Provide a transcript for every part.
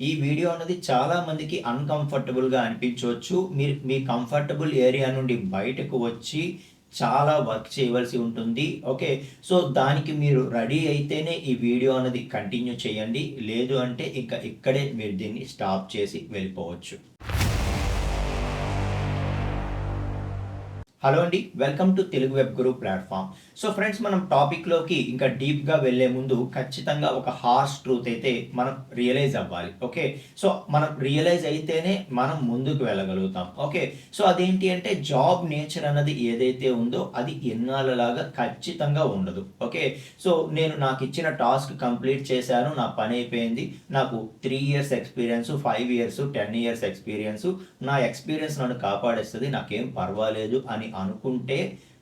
ఈ వీడియో అనేది చాలా మందికి అన్‌కంఫర్టబుల్‌గా అనిపించవచ్చు. మీరు మీ కంఫర్టబుల్ ఏరియా నుండి బయటకు వచ్చి చాలా వర్క్ చేయవలసి ఉంటుంది. ఓకే. సో, దానికి మీరు రెడీ అయితేనే ఈ వీడియో అనేది కంటిన్యూ చేయండి. లేదు అంటే ఇక ఇక్కడే మీరు దీన్ని స్టాప్ చేసి వెళ్ళిపోవచ్చు. హలో అండి. Welcome to Telugu web Guru platform. So friends, మనం టాపిక్‌లోకి ఇంకా డీప్‌గా వెళ్ళే ముందు ఖచ్చితంగా ఒక హార్ష్ ట్రూత్ అయితే మనం రియలైజ్ అవ్వాలి. ఓకే. సో, మనం రియలైజ్ అయితేనే మనం ముందుకు వెళ్ళగలుగుతాం. ఓకే. సో, అదేంటి అంటే జాబ్ నేచర్ అన్నది ఏదైతే ఉందో అది ఎన్నాళ్ళలాగా ఖచ్చితంగా ఉండదు. ఓకే. సో, నేను నాకిచ్చిన టాస్క్ కంప్లీట్ చేశాను. నా పని అయిపోయింది. నాకు 3 years experience, 5 years, 10 years experience. నా ఎక్స్‌పీరియన్స్ నన్ను కాపాడేస్తది. నాకేం పర్వాలేదు అని అనుకుంటే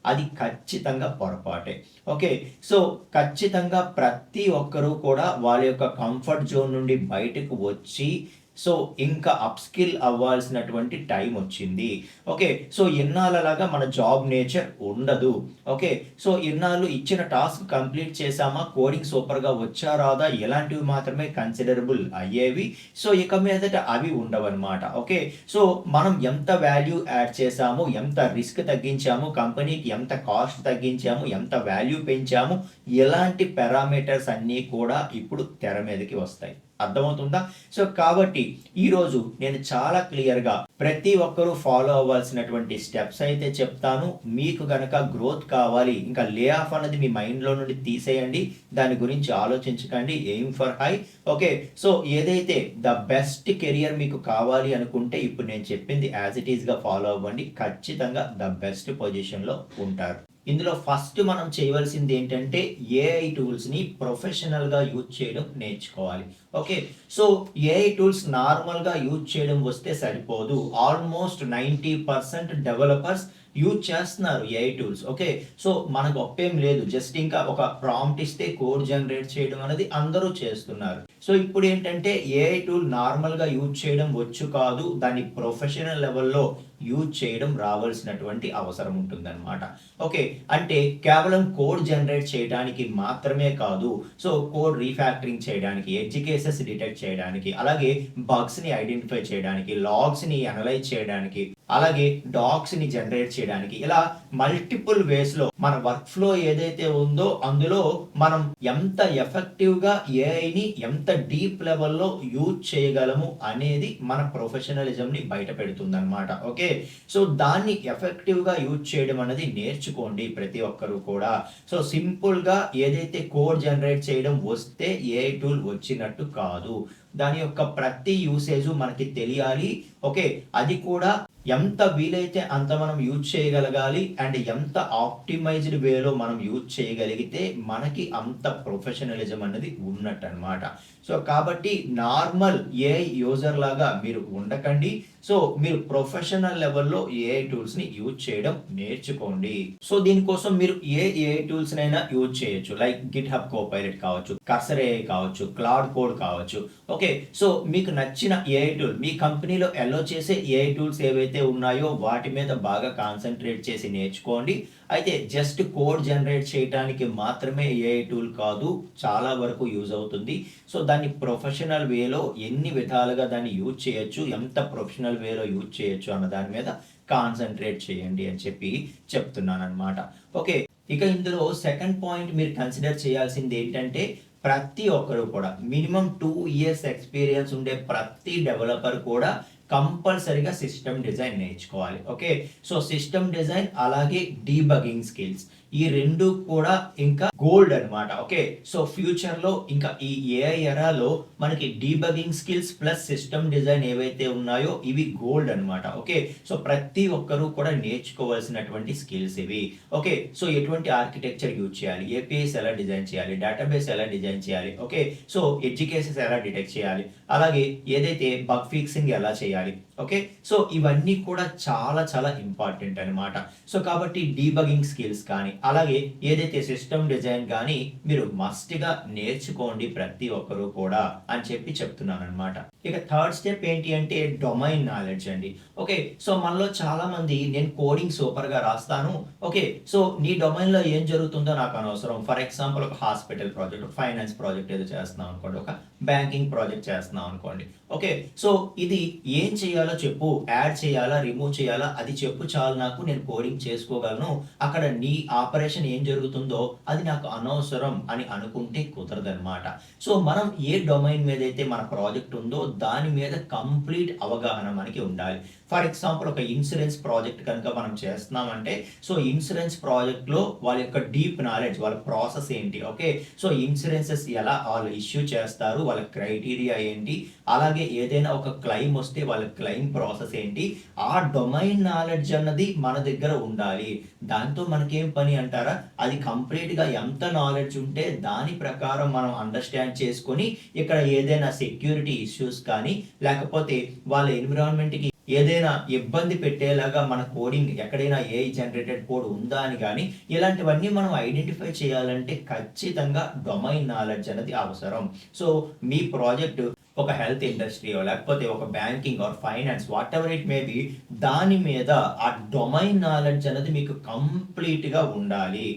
అది ఖచ్చితంగా పొరపాటే. ఓకే. సో, ఖచ్చితంగా ప్రతి ఒక్కరు కూడా వాళ్ళ యొక్క కంఫర్ట్ జోన్ నుండి బయటకు వచ్చి సో, ఇంకా అప్‌స్కిల్ అవ్వాల్సినటువంటి టైమొచ్చింది. ఓకే. సో, ఇన్నాళ్ళలాగా మన జాబ్ నేచర్ ఉండదు. ఓకే. సో, ఇన్నాళ్ళు ఇచ్చిన టాస్క్ కంప్లీట్ చేశామా, కోడింగ్ సూపర్‌గా వచ్చా రాదా ఇలాంటివి మాత్రమే కన్సిడరబుల్ అయ్యేవి. సో, ఇక మీదట అవి ఉండవనమాట. ఓకే. సో, మనం ఎంత వాల్యూ యాడ్ చేశాము, ఎంత రిస్క్ తగ్గించాము, కంపెనీకి ఎంత కాస్ట్ తగ్గించాము, ఎంత వాల్యూ పెంచాము, ఇలాంటి పారామీటర్స్ అన్నీ కూడా ఇప్పుడు తెర మీదకి వస్తాయి. అర్థమవుతుందా? సో, కాబట్టి ఈరోజు నేను చాలా క్లియర్‌గా ప్రతి ఒక్కరూ ఫాలో అవ్వాల్సినటువంటి స్టెప్స్ అయితే చెప్తాను. మీకు గనక గ్రోత్ కావాలి, ఇంకా లే ఆఫ్ అన్నది మీ మైండ్‌లో నుండి తీసేయండి. దాని గురించి ఆలోచించకండి. Aim for high. Okay. So, ఏదైతే ద బెస్ట్ కెరియర్ మీకు కావాలి అనుకుంటే ఇప్పుడు నేను చెప్పింది యాజ్ ఇట్ ఈస్‌గా ఫాలో అవ్వండి. ఖచ్చితంగా ద బెస్ట్ పొజిషన్‌లో ఉంటారు. ఇందులో ఫస్ట్ మనం చేయవలసింది ఏంటంటే ఏఐ టూల్స్‌ని ప్రొఫెషనల్‌గా యూజ్ చేయడం నేర్చుకోవాలి. ఓకే. సో, ఏఐ టూల్స్ నార్మల్‌గా యూజ్ చేయడం వస్తే సరిపోదు. ఆల్మోస్ట్ 90% డెవలపర్స్ యూజ్ చేస్తున్నారు ఏఐ టూల్స్. ఓకే. సో, మన గొప్పేం లేదు. జస్ట్ ఇంకా ఒక ప్రాంప్ట్ ఇస్తే కోడ్ జనరేట్ చేయడం అనేది అందరూ చేస్తున్నారు. సో, ఇప్పుడేంటంటే ఏఐ టూల్ నార్మల్‌గా యూజ్ చేయడం వచ్చు కాదు. దాన్ని ప్రొఫెషనల్ లెవెల్‌లో యూజ్ చేయడం రావాల్సినటువంటి అవసరం ఉంటుందన్నమాట. ఓకే. అంటే కేవలం కోడ్ జనరేట్ చేయడానికి మాత్రమే కాదు. సో, కోడ్ రీఫ్యాక్టరింగ్ చేయడానికి, ఎడ్జ్ కేసెస్ డిటెక్ట్ చేయడానికి, అలాగే బగ్స్‌ని ఐడెంటిఫై చేయడానికి, లాగ్స్‌ని అనలైజ్ చేయడానికి, అలాగే డాక్స్‌ని జనరేట్ చేయడానికి, ఇలా మల్టిపుల్ వేస్‌లో మన వర్క్ ఫ్లో ఏదైతే ఉందో అందులో మనం ఎంత ఎఫెక్టివ్‌గా ఏఐని ఎంత డీప్ లెవెల్‌లో యూజ్ చేయగలము అనేది మన ప్రొఫెషనలిజంని బయట పెడుతుందన్నమాట. ఓకే. సో, దాన్ని ఎఫెక్టివ్‌గా యూజ్ చేయడం అనేది నేర్చుకోండి ప్రతి ఒక్కరు కూడా. సో, సింపుల్‌గా ఏదైతే కోడ్ జనరేట్ చేయడం వస్తే ఏఐ టూల్ వచ్చినట్టు కాదు. దాని యొక్క ప్రతి యూసేజు మనకి తెలియాలి. ఓకే. అది కూడా ఎంత వీలైతే అంత మనం యూజ్ చేయగలగాలి. అండ్ ఎంత ఆప్టిమైజ్డ్ వేలో మనం యూజ్ చేయగలిగితే మనకి అంత ప్రొఫెషనలిజం అనేది ఉన్నట్టన్నమాట. సో, కాబట్టి నార్మల్ ఏఐ యూజర్ లాగా మీరు ఉండకండి. సో, మీరు ప్రొఫెషనల్ లెవెల్‌లో ఏఐ టూల్స్‌ని యూజ్ చేయడం నేర్చుకోండి. సో, దీనికోసం మీరు ఏ ఏఐ టూల్స్‌నైనా యూజ్ చేయొచ్చు. లైక్ గిట్‌హబ్ కోపైలట్ కావచ్చు, కర్సర్ ఏఐ కావచ్చు, క్లౌడ్ కోడ్ కావచ్చు. ఓకే. సో, మీకు నచ్చిన ఏఐ టూల్ మీ కంపెనీలో అలో చేసే ఏఐ టూల్స్ ఏవైతే ఉన్నాయో వాటి మీద బాగా కాన్సంట్రేట్ చేసి నేర్చుకోండి. అయితే జస్ట్ కోడ్ జనరేట్ చేయడానికి మాత్రమే ఏఐ టూల్ కాదు. చాలా వరకు యూజ్ అవుతుంది. సో, దాన్ని ప్రొఫెషనల్ వేలో ఎన్ని విధాలుగా దాన్ని యూజ్ చేయొచ్చు, ఎంత ప్రొఫెషనల్ వేలో యూజ్ చేయొచ్చు అన్న దాని మీద కాన్సంట్రేట్ చేయండి అని చెప్పి చెప్తున్నానన్నమాట. ఓకే. ఇక ఇందులో సెకండ్ పాయింట్ మీరు కన్సిడర్ చేయాల్సింది ఏంటంటే ప్రతి ఒక్కరు కూడా మినిమమ్ 2 ఇయర్స్ ఎక్స్‌పీరియన్స్ ఉండే ప్రతి డెవలపర్ కూడా కంపల్సరీగా సిస్టమ్ డిజైన్ నేర్చుకోవాలి. ఓకే. సో, సిస్టమ్ డిజైన్ అలాగే డీబగింగ్ స్కిల్స్ ఈ 2 కూడా ఇంకా గోల్డ్ అన్నమాట. ఓకే. సో, ఫ్యూచర్‌లో ఇంకా ఈ ఏఐ ఎరాలో మనకి debugging skills plus system design ఏవైతే ఉన్నాయో ఇవి గోల్డ్ అన్నమాట. ఓకే. సో, ప్రతి ఒక్కరు కూడా నేర్చుకోవాల్సినటువంటి స్కిల్స్ ఇవి. ఓకే. సో, ఎటువంటి ఆర్కిటెక్చర్ యూజ్ చేయాలి, ఏపీఐస్ ఎలా డిజైన్ చేయాలి, డేటాబేస్ ఎలా డిజైన్ చేయాలి. ఓకే. సో, ఎడ్జ్ కేసెస్ ఎలా డిటెక్ట్ చేయాలి, అలాగే ఏదైతే బగ్ ఫిక్సింగ్ ఎలా చేయాలి. ఓకే. సో, ఇవన్నీ కూడా చాలా చాలా ఇంపార్టెంట్ అన్నమాట. సో, కాబట్టి డీబగింగ్ స్కిల్స్ కానీ అలాగే ఏదైతే సిస్టమ్ డిజైన్ గాని మీరు మస్ట్‌గా నేర్చుకోండి ప్రతి ఒక్కరు కూడా అని చెప్పి చెప్తున్నానన్నమాట. ఇక థర్డ్ స్టెప్ ఏంటి అంటే డొమైన్ నాలెడ్జ్ అండి. ఓకే. సో, మనలో చాలా మంది నేను కోడింగ్ సూపర్‌గా రాస్తాను. ఓకే. సో, నీ డొమైన్‌లో ఏం జరుగుతుందో నాకు అనవసరం. ఫర్ ఎగ్జాంపుల్ ఒక హాస్పిటల్ ప్రాజెక్ట్, ఫైనాన్స్ ప్రాజెక్ట్ ఏదో చేస్తున్నాం అనుకోండి. ఒక బ్యాంకింగ్ ప్రాజెక్ట్ చేస్తున్నాం అనుకోండి. ఓకే. సో ఇది ఏం చేయాలో చెప్పు, యాడ్ చేయాలా, రిమూవ్ చేయాలా అది చెప్పు చాలు నాకు, నేను కోడింగ్ చేసుకోగలను. అక్కడ నీ ఆపరేషన్ ఏం జరుగుతుందో అది నాకు అనవసరం అని అనుకుంటే కుదరదనమాట. సో మనం ఏ డొమైన్ మీదైతే మన ప్రాజెక్ట్ ఉందో దాని మీద కంప్లీట్ అవగాహన మనకి ఉండాలి. ఫర్ ఎగ్జాంపుల్ ఒక ఇన్సూరెన్స్ ప్రాజెక్ట్ కనుక మనం చేస్తున్నామంటే, సో ఇన్సూరెన్స్ ప్రాజెక్ట్‌లో వాళ్ళ యొక్క డీప్ నాలెడ్జ్, వాళ్ళ ప్రాసెస్ ఏంటి, ఓకే. సో ఇన్సూరెన్సెస్ ఎలా వాళ్ళు ఇష్యూ చేస్తారు, వాళ్ళ క్రైటీరియా ఏంటి, అలాగే ఏదైనా ఒక క్లెయిమ్ వస్తే వాళ్ళ క్లెయిమ్ ప్రాసెస్ ఏంటి, ఆ డొమైన్ నాలెడ్జ్ అన్నది మన దగ్గర ఉండాలి. దాంతో మనకేం పని అంటారా, అది కంప్లీట్‌గా ఎంత నాలెడ్జ్ ఉంటే దాని ప్రకారం మనం అండర్‌స్టాండ్ చేసుకొని, ఇక్కడ ఏదైనా సెక్యూరిటీ ఇష్యూస్ కానీ, లేకపోతే వాళ్ళ ఎన్విరాన్మెంట్‌కి ఏదైనా ఇబ్బంది పెట్టేలాగా మన కోడింగ్ ఎక్కడైనా ఏఐ జనరేటెడ్ కోడ్ ఉందా అని గాని, ఇలాంటివన్నీ మనం ఐడెంటిఫై చేయాలంటే ఖచ్చితంగా డొమైన్ నాలెడ్జ్ అనేది అవసరం. సో మీ ప్రాజెక్ట్ ఒక హెల్త్ ఇండస్ట్రీయో, లేకపోతే ఒక banking are finance whatever it may be, దాని మీద ఆ డొమైన్ నాలెడ్జ్ అనేది మీకు కంప్లీట్‌గా ఉండాలి.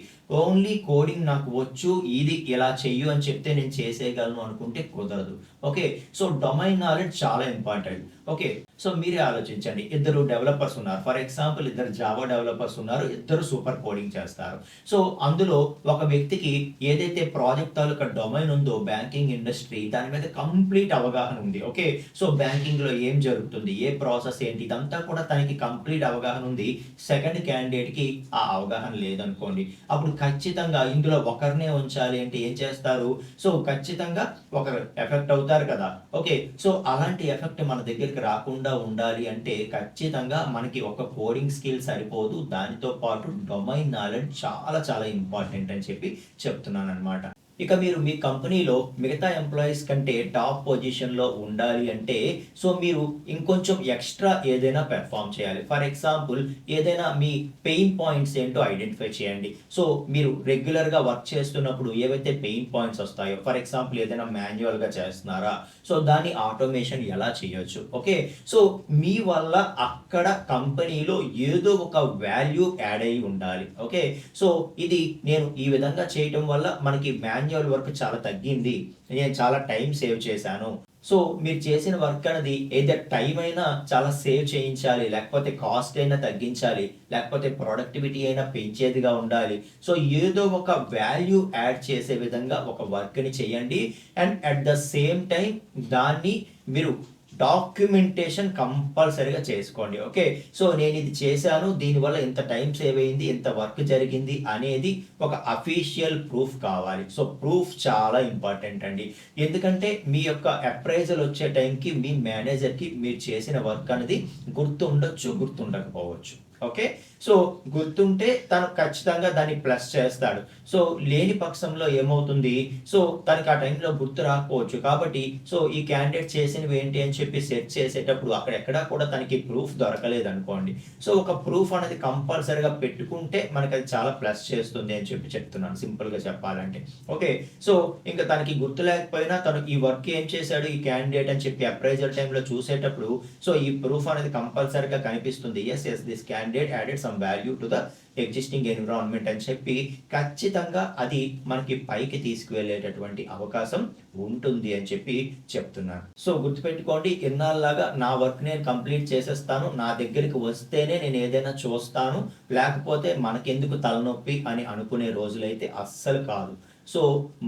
ఓన్లీ కోడింగ్ నాకు వచ్చు, ఇది ఇలా చెయ్యు అని చెప్తే నేను చేసేయగలను అనుకుంటే కుదరదు. ఓకే. సో డొమైన్ నాలెడ్జ్ చాలా ఇంపార్టెంట్. ఓకే. సో మీరే ఆలోచించండి. ఇద్దరు డెవలపర్స్ ఉన్నారు. ఫర్ ఎగ్జాంపుల్ ఇద్దరు జావా డెవలపర్స్ ఉన్నారు. ఇద్దరు సూపర్ కోడింగ్ చేస్తారు. సో అందులో ఒక వ్యక్తికి ఏదైతే ప్రాజెక్ట్ తాలూకా డొమైన్ ఉందో బ్యాంకింగ్ ఇండస్ట్రీ, దాని మీద కంప్లీట్ అవగాహన ఉంది. ఓకే. సో బ్యాంకింగ్‌లో ఏం జరుగుతుంది, ఏ ప్రాసెస్ ఏంటి, ఇదంతా కూడా తనకి కంప్లీట్ అవగాహన ఉంది. సెకండ్ క్యాండిడేట్‌కి ఆ అవగాహన లేదనుకోండి. అప్పుడు ఖచ్చితంగా ఇందులో ఒకరినే ఉంచాలి అంటే ఏం చేస్తారు? సో ఖచ్చితంగా ఒకరు ఎఫెక్ట్ అవుతారు కదా! ఓకే. సో అలాంటి ఎఫెక్ట్ మన దగ్గరికి రాకుండా ఉండాలి అంటే ఖచ్చితంగా మనకి ఒక కోడింగ్ స్కిల్ సరిపోదు. దానితో పాటు డొమైన్ నాలెడ్జ్ చాలా చాలా ఇంపార్టెంట్ అని చెప్పి చెప్తున్నాననమాట. ఇక మీరు మీ కంపెనీలో మిగతా ఎంప్లాయీస్ కంటే టాప్ పొజిషన్‌లో ఉండాలి అంటే, సో మీరు ఇంకొంచెం ఎక్స్‌ట్రా ఏదైనా పెర్ఫార్మ్ చేయాలి. ఫర్ ఎగ్జాంపుల్ ఏదైనా మీ పెయిన్ పాయింట్స్ ఏంటో ఐడెంటిఫై చేయండి. సో మీరు రెగ్యులర్‌గా వర్క్ చేస్తున్నప్పుడు ఏవైతే పెయిన్ పాయింట్స్ వస్తాయో, ఫర్ ఎగ్జాంపుల్ ఏదైనా మాన్యువల్‌గా చేస్తున్నారా? సో దాన్ని ఆటోమేషన్ ఎలా చేయొచ్చు? ఓకే. సో మీ వల్ల అక్కడ కంపెనీలో ఏదో ఒక వాల్యూ యాడ్ అయ్యి ఉండాలి. ఓకే. సో ఇది నేను ఈ విధంగా చేయటం వల్ల మనకి మాన్యువల్ వర్క్ చాలా తగ్గింది. నేను చాలా టైం సేవ్ చేశాను. సో మీరు చేసిన వర్క్ అనేది ఎయిదర్ టైం అయినా చాలా సేవ్ చేయించాలి, లేకపోతే కాస్ట్ అయినా తగ్గించాలి, లేకపోతే ప్రొడక్టివిటీ అయినా పెంచేదిగా ఉండాలి. సో ఏదో ఒక వాల్యూ యాడ్ చేసే విధంగా ఒక వర్క్‌ని చేయండి. And at the same time దాన్ని మీరు డాక్యుమెంటేషన్ కంపల్సరీగా చేసుకోండి. ఓకే. సో నేను ఇది చేశాను, దీనివల్ల ఇంత టైం సేవ్ అయింది, ఇంత వర్క్ జరిగింది అనేది ఒక అఫీషియల్ ప్రూఫ్ కావాలి. సో ప్రూఫ్ చాలా ఇంపార్టెంట్ అండి. ఎందుకంటే మీ యొక్క అప్రైజల్ వచ్చే టైంకి మీ మేనేజర్‌కి మీరు చేసిన వర్క్ అనేది గుర్తుండొచ్చు, గుర్తుండకపోవచ్చు. ఓకే. సో గుర్తుంటే తను ఖచ్చితంగా దాన్ని ప్లస్ చేస్తాడు. సో లేని పక్షంలో ఏమవుతుంది, సో తనకి ఆ టైంలో గుర్తు రాకపోవచ్చు. కాబట్టి సో ఈ క్యాండిడేట్ చేసినవి ఏంటి అని చెప్పి సెట్ చేసేటప్పుడు అక్కడెక్కడా కూడా తనకి ప్రూఫ్ దొరకలేదనుకోండి. సో ఒక ప్రూఫ్ అనేది కంపల్సరీగా పెట్టుకుంటే మనకి అది చాలా ప్లస్ చేస్తుంది అని చెప్పి చెప్తున్నాను సింపుల్‌గా చెప్పాలంటే. ఓకే. సో ఇంకా తనకి గుర్తు లేకపోయినా తను ఈ వర్క్ ఏం చేశాడు ఈ క్యాండిడేట్ అని చెప్పి అప్రైజల్ టైంలో చూసేటప్పుడు సో ఈ ప్రూఫ్ అనేది కంపల్సరీగా కనిపిస్తుంది. Yes, yes this candidate added some value to the existing environment అని చెప్పి ఖచ్చితంగా అది మనకి పైకి తీసుకువెళ్ళేటటువంటి అవకాశం ఉంటుంది అని చెప్పి చెప్తున్నాను. సో గుర్తుపెట్టుకోండి, ఇన్నాళ్ళలాగా నా వర్క్ నేను కంప్లీట్ చేసేస్తాను, నా దగ్గరికి వస్తేనే నేను ఏదైనా చూస్తాను, లేకపోతే మనకెందుకు తలనొప్పి అని అనుకునే రోజులైతే అస్సలు కాదు. సో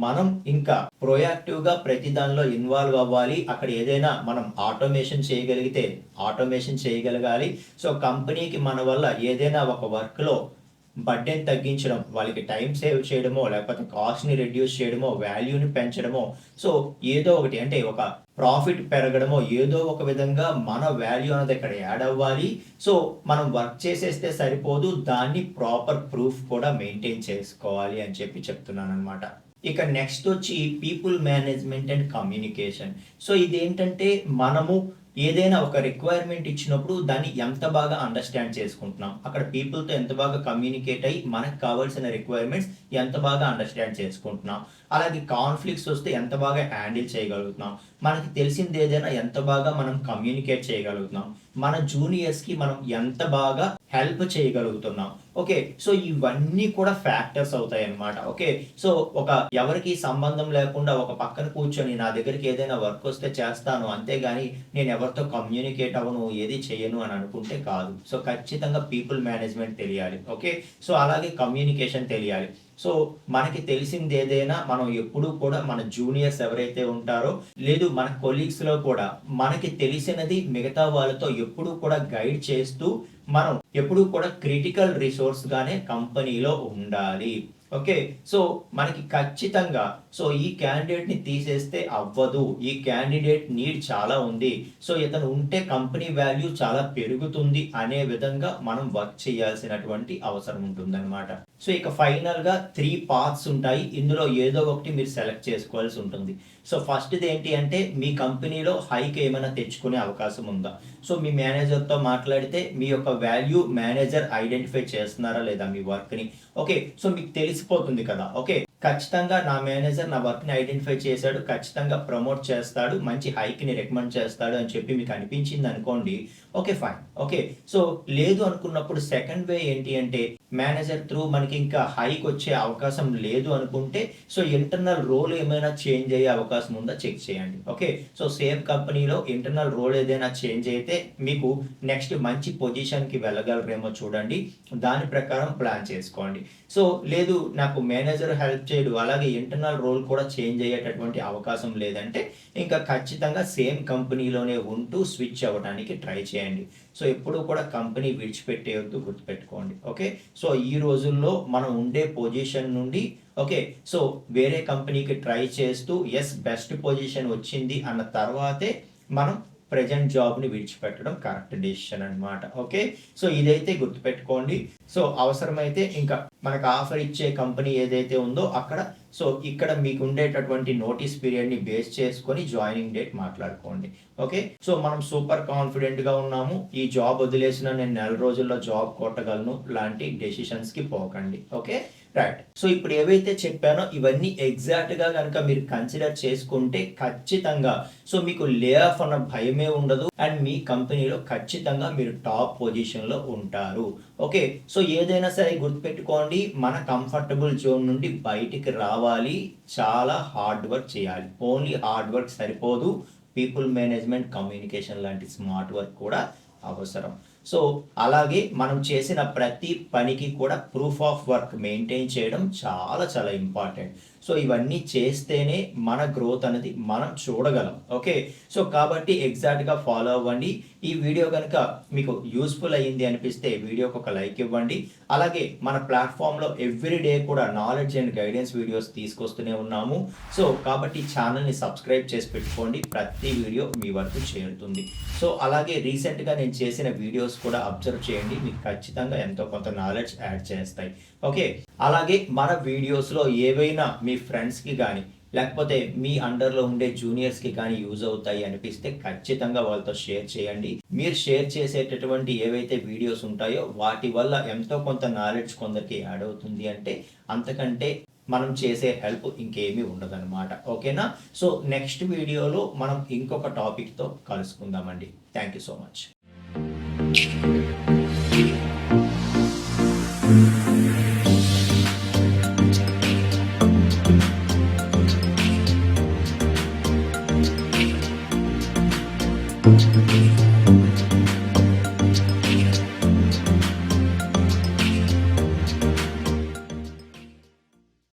మనం ఇంకా ప్రొయాక్టివ్‌గా ప్రతి దానిలో ఇన్వాల్వ్ అవ్వాలి. అక్కడ ఏదైనా మనం ఆటోమేషన్ చేయగలిగితే ఆటోమేషన్ చేయగలగాలి. సో కంపెనీకి మన వల్ల ఏదైనా ఒక వర్క్‌లో బర్డెన్ తగ్గించడం, వాళ్ళకి టైం సేవ్ చేయడమో, లేకపోతే కాస్ట్‌ని రెడ్యూస్ చేయడమో, వాల్యూని పెంచడమో, సో ఏదో ఒకటి అంటే ఒక ప్రాఫిట్ పెరగడమో ఏదో ఒక విధంగా మన వాల్యూ అనేది ఇక్కడ యాడ్ అవ్వాలి. సో మనం వర్క్ చేసేస్తే సరిపోదు, దాన్ని ప్రాపర్ ప్రూఫ్ కూడా మెయింటైన్ చేసుకోవాలి అని చెప్పి చెప్తున్నాననమాట. ఇక నెక్స్ట్ వచ్చి people management and communication. So ఇదేంటంటే మనము ఏదైనా ఒక రిక్వైర్మెంట్ ఇచ్చినప్పుడు దాన్ని ఎంత బాగా అండర్స్టాండ్ చేసుకుంటున్నాం, అక్కడ పీపుల్తో ఎంత బాగా కమ్యూనికేట్ అయ్యి మనకు కావాల్సిన రిక్వైర్మెంట్స్ ఎంత బాగా అండర్స్టాండ్ చేసుకుంటున్నాం, అలాగే కాన్ఫ్లిక్ట్స్ వస్తే ఎంత బాగా హ్యాండిల్ చేయగలుగుతున్నాం, మనకి తెలిసింది ఏదైనా ఎంత బాగా మనం కమ్యూనికేట్ చేయగలుగుతున్నాం, మన జూనియర్స్కి మనం ఎంత బాగా హెల్ప్ చేయగలుగుతున్నాం. ఓకే, సో ఇవన్నీ కూడా ఫ్యాక్టర్స్ అవుతాయి అన్నమాట. ఓకే, సో ఒక ఎవరికి సంబంధం లేకుండా ఒక పక్కన కూర్చొని నా దగ్గరికి ఏదైనా వర్క్ వస్తే చేస్తాను, అంతేగాని నేను ఎవరితో కమ్యూనికేట్ అవ్వను, ఏది చేయను అని అనుకుంటే కాదు. సో ఖచ్చితంగా పీపుల్ మేనేజ్మెంట్ తెలియాలి. ఓకే, సో అలాగే కమ్యూనికేషన్ తెలియాలి. సో మనకి తెలిసింది ఏదైనా మనం ఎప్పుడూ కూడా మన జూనియర్స్ ఎవరైతే ఉంటారో, లేదు మన కొలీగ్స్లో కూడా మనకి తెలిసినది మిగతా వాళ్ళతో ఎప్పుడూ కూడా గైడ్ చేస్తూ మనం ఎప్పుడూ కూడా క్రిటికల్ రిసోర్స్ గానే కంపెనీలో ఉండాలి. ఓకే, సో మనకి ఖచ్చితంగా సో ఈ క్యాండిడేట్ ని తీసేస్తే అవ్వదు, ఈ క్యాండిడేట్ నీడ్ చాలా ఉంది, సో ఇతను ఉంటే కంపెనీ వాల్యూ చాలా పెరుగుతుంది అనే విధంగా మనం వర్క్ చేయాల్సినటువంటి అవసరం ఉంటుందన్నమాట. సో ఇక ఫైనల్ గా 3 పాత్స్ ఉంటాయి, ఇందులో ఏదో ఒకటి మీరు సెలెక్ట్ చేసుకోవాల్సి ఉంటుంది. సో ఫస్ట్ది ఏంటి అంటే మీ కంపెనీలో హైక్ ఏమైనా తెచ్చుకునే అవకాశం ఉందా. సో మీ మేనేజర్తో మాట్లాడితే మీ యొక్క వాల్యూ మేనేజర్ ఐడెంటిఫై చేస్తున్నారా లేదా మీ వర్క్ని. ఓకే, సో మీకు తెలిసిపోతుంది కదా. ఓకే, ఖచ్చితంగా నా మేనేజర్ నా వర్క్ని ఐడెంటిఫై చేశాడు, ఖచ్చితంగా ప్రమోట్ చేస్తాడు, మంచి హైక్ని రికమెండ్ చేస్తాడు అని చెప్పి మీకు అనిపించింది అనుకోండి. Okay fine. ఓకే, సో లేదు అనుకున్నప్పుడు సెకండ్ వే ఏంటి అంటే మేనేజర్ త్రూ మనకి ఇంకా హైక్ వచ్చే అవకాశం లేదు అనుకుంటే సో ఇంటర్నల్ రోల్ ఏమైనా చేంజ్ అయ్యే అవకాశం ఉందా చెక్ చేయండి. ఓకే, సో సేమ్ కంపెనీలో ఇంటర్నల్ రోల్ ఏదైనా చేంజ్ అయితే మీకు నెక్స్ట్ మంచి పొజిషన్కి వెళ్ళగలరేమో చూడండి, దాని ప్రకారం ప్లాన్ చేసుకోండి. సో లేదు నాకు మేనేజర్ హెల్ప్ చేయడు, అలాగే ఇంటర్నల్ రోల్ కూడా చేంజ్ అయ్యేటటువంటి అవకాశం లేదంటే ఇంకా ఖచ్చితంగా సేమ్ కంపెనీలోనే ఉంటూ స్విచ్ అవ్వడానికి ట్రై చేయండి. సో ఎప్పుడు కూడా కంపెనీ విడిచిపెట్టేయొద్దు, గుర్తుపెట్టుకోండి. ఓకే, సో ఈ రోజుల్లో మనం ఉండే పొజిషన్ నుండి ఓకే సో వేరే కంపెనీకి ట్రై చేస్తూ ఎస్ బెస్ట్ పొజిషన్ వచ్చింది అన్న తర్వాతే మనం ప్రజెంట్ జాబ్ని విడిచిపెట్టడం కరెక్ట్ డెసిషన్ అనమాట. ఓకే, సో ఇదైతే గుర్తుపెట్టుకోండి. సో అవసరమైతే ఇంకా మనకు ఆఫర్ ఇచ్చే కంపెనీ ఏదైతే ఉందో అక్కడ సో ఇక్కడ మీకు ఉండేటటువంటి నోటీస్ పీరియడ్ని బేస్ చేసుకొని జాయినింగ్ డేట్ మాట్లాడుకోండి. ఓకే, సో మనం సూపర్ కాన్ఫిడెంట్గా ఉన్నాము, ఈ జాబ్ వదిలేసిన నేను 4 రోజుల్లో జాబ్ కొట్టగలను లాంటి డెసిషన్స్కి పోకండి. Okay right. సో ఇప్పుడు ఏవైతే చెప్పానో ఇవన్నీ ఎగ్జాక్ట్గా కనుక మీరు కన్సిడర్ చేసుకుంటే ఖచ్చితంగా సో మీకు లే ఆఫ్ అన్న భయమే ఉండదు అండ్ మీ కంపెనీలో ఖచ్చితంగా మీరు టాప్ పొజిషన్లో ఉంటారు. ఓకే, సో ఏదైనా సరే గుర్తుపెట్టుకోండి, మన కంఫర్టబుల్ జోన్ నుండి బయటికి రావాలి, చాలా హార్డ్ వర్క్ చేయాలి. ఓన్లీ హార్డ్ వర్క్ సరిపోదు, పీపుల్ మేనేజ్మెంట్, కమ్యూనికేషన్ లాంటి స్మార్ట్ వర్క్ కూడా అవసరం. సో అలాగే మనం చేసిన ప్రతి పనికి కూడా ప్రూఫ్ ఆఫ్ వర్క్ మెయింటైన్ చేయడం చాలా చాలా ఇంపార్టెంట్. సో ఇవన్నీ చేస్తేనే మన గ్రోత్ అనేది మనం చూడగలం. ఓకే, సో కాబట్టి ఎగ్జాక్ట్గా ఫాలో అవ్వండి. ఈ వీడియో కనుక మీకు యూస్ఫుల్ అయ్యింది అనిపిస్తే వీడియోకి ఒక లైక్ ఇవ్వండి. అలాగే మన ప్లాట్ఫామ్లో ఎవ్రీడే కూడా నాలెడ్జ్ అండ్ గైడెన్స్ వీడియోస్ తీసుకొస్తూనే ఉన్నాము. సో కాబట్టి ఛానల్ని సబ్స్క్రైబ్ చేసి పెట్టుకోండి, ప్రతి వీడియో మీ వరకు చేరుతుంది. సో అలాగే రీసెంట్గా నేను చేసిన వీడియోస్ కూడా అబ్జర్వ్ చేయండి, మీకు ఖచ్చితంగా ఎంతో కొంత నాలెడ్జ్ యాడ్ చేస్తాయి. ఓకే, అలాగే మన వీడియోస్లో ఏవైనా మీ ఫ్రెండ్స్కి కానీ లేకపోతే మీ అండర్లో ఉండే జూనియర్స్కి కానీ యూజ్ అవుతాయి అనిపిస్తే ఖచ్చితంగా వాళ్ళతో షేర్ చేయండి. మీరు షేర్ చేసేటటువంటి ఏవైతే వీడియోస్ ఉంటాయో వాటి వల్ల ఎంతో కొంత నాలెడ్జ్ కొందరికి యాడ్ అవుతుంది అంటే అంతకంటే మనం చేసే హెల్ప్ ఇంకేమీ ఉండదన్నమాట. ఓకేనా, సో నెక్స్ట్ వీడియోలో మనం ఇంకొక టాపిక్తో కలుసుకుందామండి. Thank you so much.